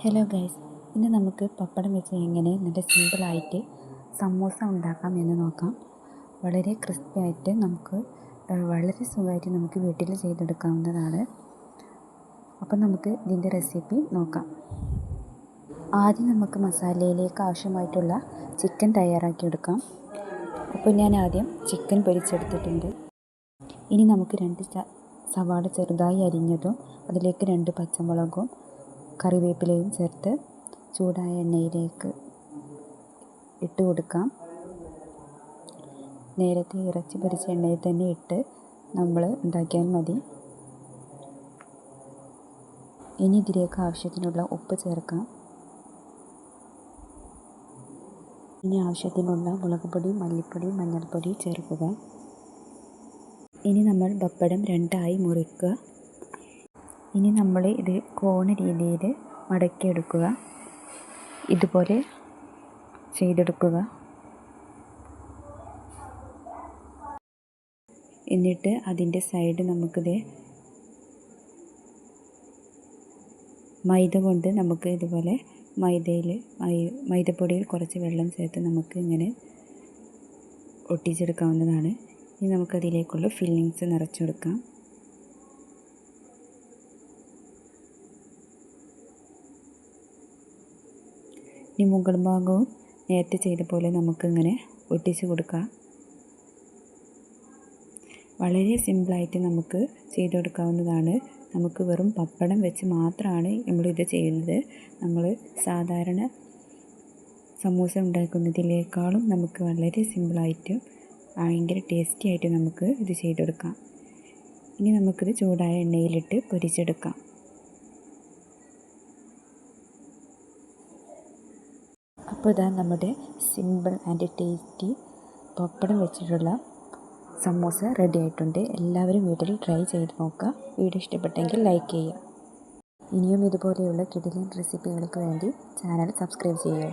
Hello guys, ഇന്ന് നമുക്ക് പപ്പടം വെച്ച് എങ്ങനെ നല്ല സിമ്പിളായിട്ട് സമൂസ ഉണ്ടാക്കാം എന്ന് നോക്കാം. വളരെ ക്രിസ്പി ആയിട്ട് വളരെ സുഖമായിട്ട് നമുക്ക് വീട്ടിൽ ചെയ്തെടുക്കാവുന്നതാണ്. അപ്പം നമുക്ക് ഇതിൻ്റെ റെസിപ്പി നോക്കാം. ആദ്യം നമുക്ക് മസാലയിലേക്ക് ആവശ്യമായിട്ടുള്ള ചിക്കൻ തയ്യാറാക്കിയെടുക്കാം. അപ്പോൾ ഞാൻ ആദ്യം ചിക്കൻ പൊരിച്ചെടുത്തിട്ടുണ്ട്. ഇനി നമുക്ക് 2 സവാള ചെറുതായി അരിഞ്ഞതും അതിലേക്ക് 2 പച്ചമുളകും കറിവേപ്പിലയും ചേർത്ത് ചൂടായ എണ്ണയിലേക്ക് ഇട്ട് കൊടുക്കാം. നേരത്തെ ഇറച്ചി പൊരിച്ച എണ്ണയിൽ തന്നെ ഇട്ട് നമ്മൾ ഉണ്ടാക്കിയാൽ മതി. ഇനി ഇതിലേക്ക് ആവശ്യത്തിനുള്ള ഉപ്പ് ചേർക്കാം. ഇനി ആവശ്യത്തിനുള്ള മുളക് പൊടി, മല്ലിപ്പൊടി, മഞ്ഞൾപ്പൊടി ചേർക്കുക. ഇനി നമ്മൾ പപ്പടം 2ആയി മുറിക്കുക. ഇനി നമ്മൾ ഇത് കോൺ രീതിയിൽ മടക്കിയെടുക്കുക. ഇതുപോലെ ചെയ്തെടുക്കുക. എന്നിട്ട് അതിൻ്റെ സൈഡ് നമുക്കിത് മൈദ കൊണ്ട് നമുക്ക് ഇതുപോലെ മൈദപ്പൊടിയിൽ കുറച്ച് വെള്ളം ചേർത്ത് നമുക്ക് ഇങ്ങനെ ഒട്ടിച്ചെടുക്കാവുന്നതാണ്. ഇനി നമുക്കതിലേക്കുള്ള ഫില്ലിങ്സ് നിറച്ചെടുക്കാം. ഇനി മുകൾ ഭാഗവും നേരത്തെ ചെയ്ത പോലെ നമുക്കിങ്ങനെ ഒട്ടിച്ച് കൊടുക്കാം. വളരെ സിമ്പിളായിട്ട് നമുക്ക് ചെയ്തെടുക്കാവുന്നതാണ്. നമുക്ക് വെറും പപ്പടം വെച്ച് മാത്രമാണ് നമ്മളിത് ചെയ്യുന്നത്. നമ്മൾ സാധാരണ സമൂസ ഉണ്ടാക്കുന്നതിനേക്കാളും നമുക്ക് വളരെ സിമ്പിളായിട്ടും ഭയങ്കര ടേസ്റ്റി ആയിട്ട് നമുക്ക് ഇത് ചെയ്തെടുക്കാം. ഇനി നമുക്കിത് ചൂടായ എണ്ണയിലിട്ട് പൊരിച്ചെടുക്കാം. അപ്പോൾ ഇതാ നമ്മുടെ സിമ്പിൾ ആൻഡ് ടേസ്റ്റി പപ്പടം വെച്ചിട്ടുള്ള സമൂസ റെഡി ആയിട്ടുണ്ട്. എല്ലാവരും വീട്ടിൽ ട്രൈ ചെയ്ത് നോക്കുക. വീഡിയോ ഇഷ്ടപ്പെട്ടെങ്കിൽ ലൈക്ക് ചെയ്യുക. ഇനിയും ഇതുപോലെയുള്ള കിടിലൻ റെസിപ്പികൾക്ക് വേണ്ടി ചാനൽ സബ്സ്ക്രൈബ് ചെയ്യുക.